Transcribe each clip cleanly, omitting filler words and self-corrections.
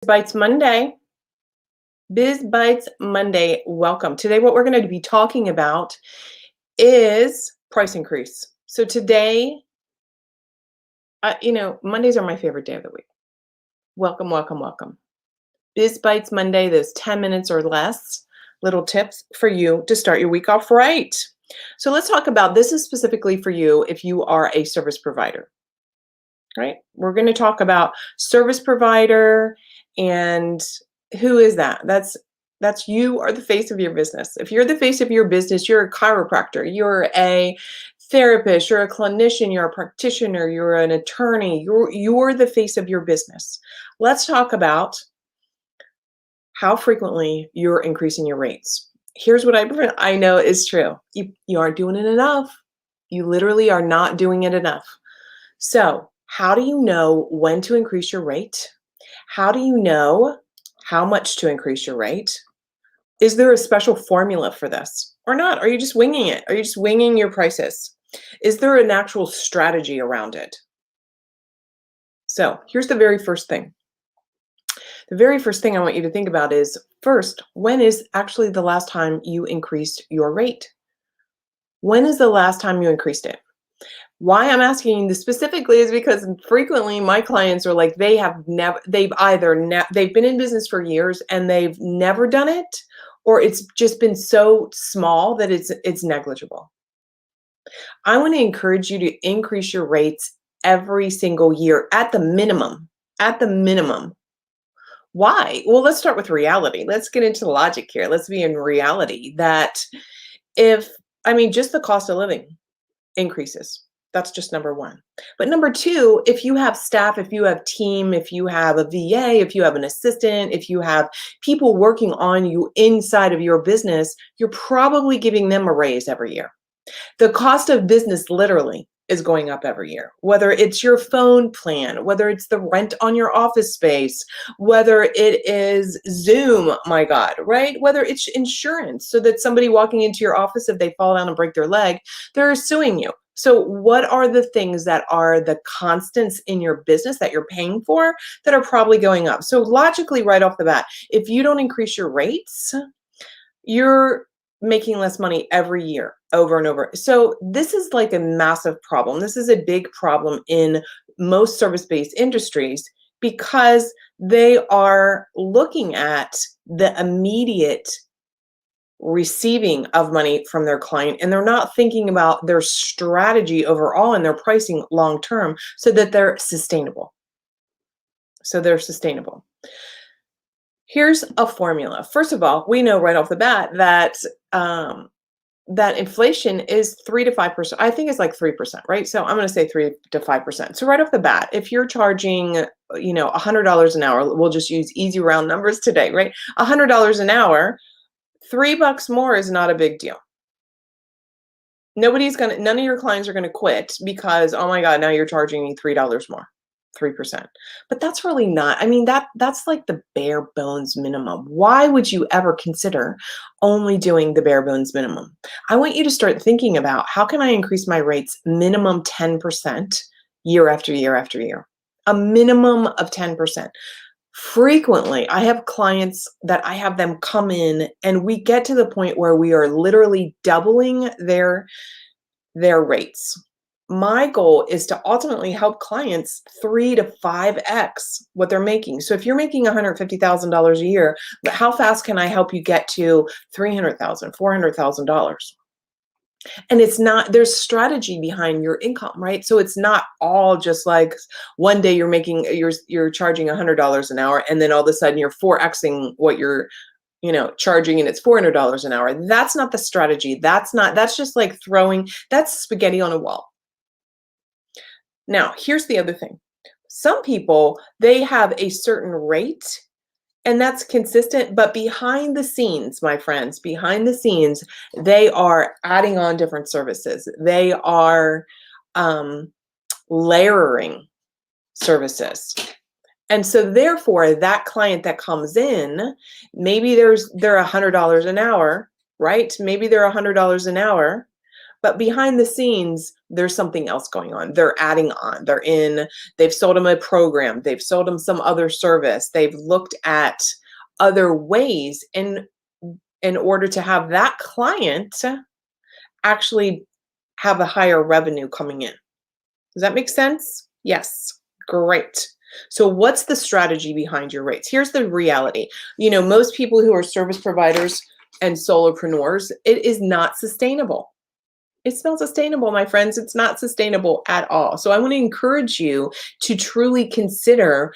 Bites Monday. Biz Bites Monday. Welcome. Today, what we're going to be talking about is price increase. So today, Mondays are my favorite day of the week. Welcome, welcome, welcome. Biz Bites Monday, those 10 minutes or less little tips for you to start your week off right. So let's talk about this is specifically for you if you are a service provider, right? We're going to talk about service provider and who is that? That's you are the face of your business. If you're the face of your business, you're a chiropractor, you're a therapist, you're a clinician, you're a practitioner, you're an attorney, you're the face of your business. Let's talk about how frequently you're increasing your rates. Here's what I know is true. You aren't doing it enough. You literally are not doing it enough. So, how do you know when to increase your rate? How do you know how much to increase your rate? Is there a special formula for this or not? Are you just winging it? Are you just winging your prices? Is there an actual strategy around it? So here's the very first thing. The very first thing I want you to think about is first, when is actually the last time you increased your rate? When is the last time you increased it? Why I'm asking this specifically is because frequently my clients are like, they've been in business for years and they've never done it, or it's just been so small that it's negligible. I want to encourage you to increase your rates every single year at the minimum. At the minimum. Why? Well, let's start with reality. Let's get into the logic here. Let's be in reality that just the cost of living increases. That's just number one. But number two, if you have staff, if you have team, if you have a VA, if you have an assistant, if you have people working on you inside of your business, you're probably giving them a raise every year. The cost of business literally is going up every year, whether it's your phone plan, whether it's the rent on your office space, whether it is Zoom, my God, right? Whether it's insurance, so that somebody walking into your office, if they fall down and break their leg, they're suing you. So what are the things that are the constants in your business that you're paying for that are probably going up? So logically, right off the bat, if you don't increase your rates, you're making less money every year over and over. So this is like a massive problem. This is a big problem in most service-based industries because they are looking at the immediate receiving of money from their client, and they're not thinking about their strategy overall and their pricing long term so that they're sustainable. Here's a formula. First of all, we know right off the bat that that inflation is 3 to 5%. I think it's like 3%, right? So I'm going to say 3 to 5%. So right off the bat, if you're charging, $100 an hour, we'll just use easy round numbers today, right? $100 an hour, $3 more is not a big deal. None of your clients are going to quit because, oh my God, now you're charging me $3 more. 3%. But that's really not, that's like the bare bones minimum. Why would you ever consider only doing the bare bones minimum? I want you to start thinking about how can I increase my rates minimum 10% year after year after year? A minimum of 10%. Frequently, I have clients that I have them come in and we get to the point where we are literally doubling their rates. My goal is to ultimately help clients 3 to 5x what they're making. So if you're making $150,000 a year, how fast can I help you get to $300,000, $400,000? And there's strategy behind your income, right? So it's not all just like one day you're charging $100 an hour and then all of a sudden you're 4xing what you're charging and it's $400 an hour. That's not the strategy. That's just like that's spaghetti on a wall. Now, here's the other thing. Some people, they have a certain rate and that's consistent, but behind the scenes, my friends, behind the scenes, they are adding on different services. They are layering services. And so therefore, that client that comes in, maybe they're $100 an hour, right? Maybe they're $100 an hour, But behind the scenes, there's something else going on. They're adding on. They've sold them a program, they've sold them some other service, they've looked at other ways in order to have that client actually have a higher revenue coming in. Does that make sense? Yes. Great. So what's the strategy behind your rates? Here's the reality. Most people who are service providers and solopreneurs, it is not sustainable. It's not sustainable, my friends. It's not sustainable at all. So I want to encourage you to truly consider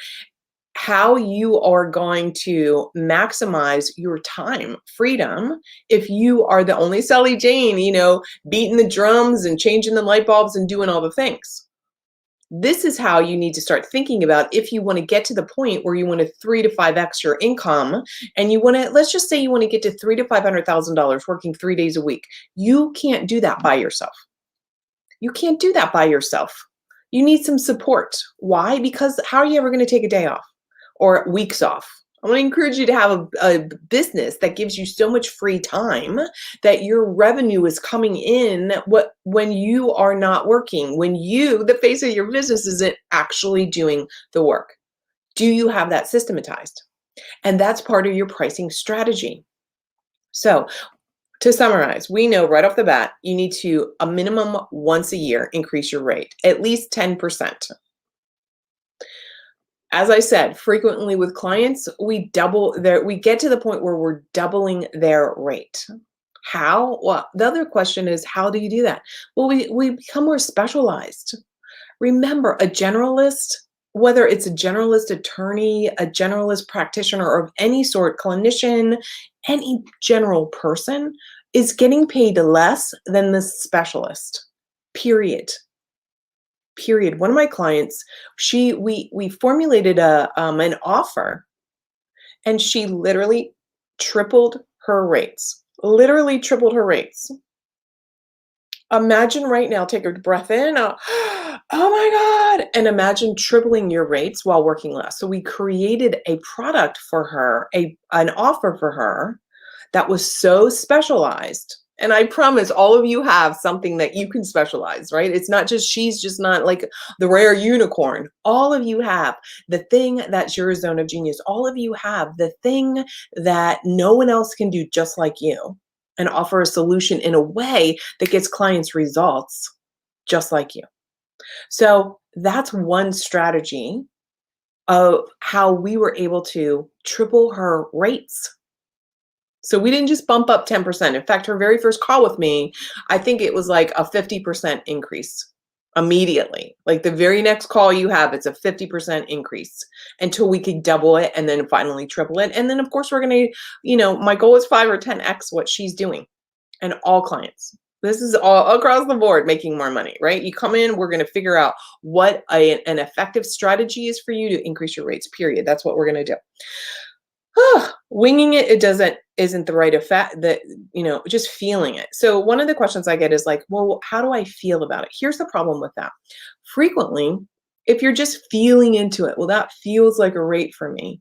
how you are going to maximize your time freedom if you are the only Sally Jane, beating the drums and changing the light bulbs and doing all the things. This is how you need to start thinking about if you want to get to the point where you want to 3 to 5x your income, and you want to, let's just say you want to get to $300,000 to $500,000 working 3 days a week. You can't do that by yourself. You can't do that by yourself. You need some support. Why? Because how are you ever going to take a day off or weeks off? I want to encourage you to have a business that gives you so much free time that your revenue is coming in when you are not working, when you, the face of your business, isn't actually doing the work. Do you have that systematized? And that's part of your pricing strategy. So to summarize, we know right off the bat, you need to, a minimum once a year, increase your rate, at least 10%. As I said, frequently with clients, we get to the point where we're doubling their rate. How? Well, the other question is, how do you do that? Well, we become more specialized. Remember, a generalist, whether it's a generalist attorney, a generalist practitioner of any sort, clinician, any general person is getting paid less than the specialist, period. One of my clients, we formulated an offer, and she literally tripled her rates. Literally tripled her rates. Imagine right now, take a breath in. Oh my God. And imagine tripling your rates while working less. So we created a product for her, an offer for her that was so specialized. And I promise all of you have something that you can specialize, right? It's not just, she's just not like the rare unicorn. All of you have the thing that's your zone of genius. All of you have the thing that no one else can do just like you, and offer a solution in a way that gets clients results just like you. So that's one strategy of how we were able to triple her rates. So we didn't just bump up 10%. In fact, her very first call with me, I think it was like a 50% increase immediately. Like the very next call you have, it's a 50% increase until we could double it and then finally triple it. And then of course we're going to, my goal is 5 or 10x what she's doing, and all clients. This is all across the board, making more money, right? You come in, we're going to figure out what an effective strategy is for you to increase your rates, period. That's what we're going to do. Winging it isn't the right effect, that, just feeling it. So one of the questions I get is like, well, how do I feel about it? Here's the problem with that. Frequently, if you're just feeling into it, well, that feels like a rate for me.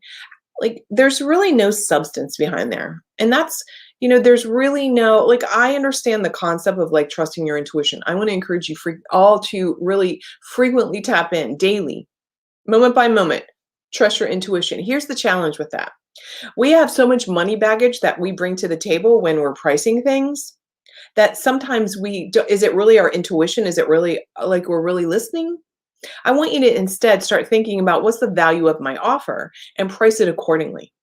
Like there's really no substance behind there. And that's, there's really no, like, I understand the concept of like trusting your intuition. I want to encourage you all to really frequently tap in daily, moment by moment, trust your intuition. Here's the challenge with that. We have so much money baggage that we bring to the table when we're pricing things that sometimes is it really our intuition? Is it really like we're really listening? I want you to instead start thinking about what's the value of my offer and price it accordingly.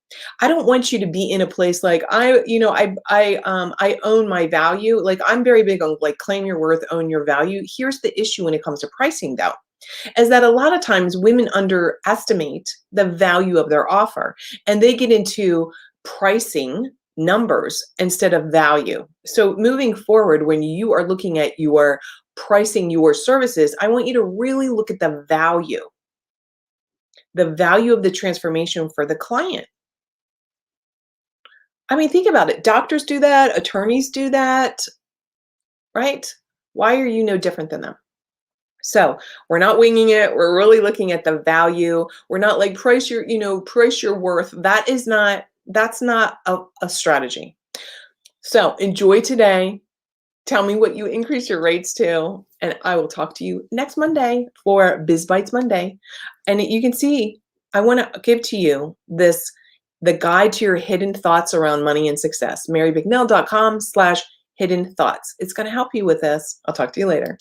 I don't want you to be in a place like I own my value. Like I'm very big on like claim your worth, own your value. Here's the issue when it comes to pricing though, is that a lot of times women underestimate the value of their offer and they get into pricing numbers instead of value. So moving forward, when you are looking at your pricing your services, I want you to really look at the value of the transformation for the client. I mean, think about it. Doctors do that, attorneys do that, right? Why are you no different than them? So we're not winging it. We're really looking at the value. We're not like price your worth. That's not a strategy. So enjoy today. Tell me what you increase your rates to, and I will talk to you next Monday for Biz Bites Monday. And you can see, I want to give to you the guide to your hidden thoughts around money and success. MaryBicknell.com/hidden thoughts. It's going to help you with this. I'll talk to you later.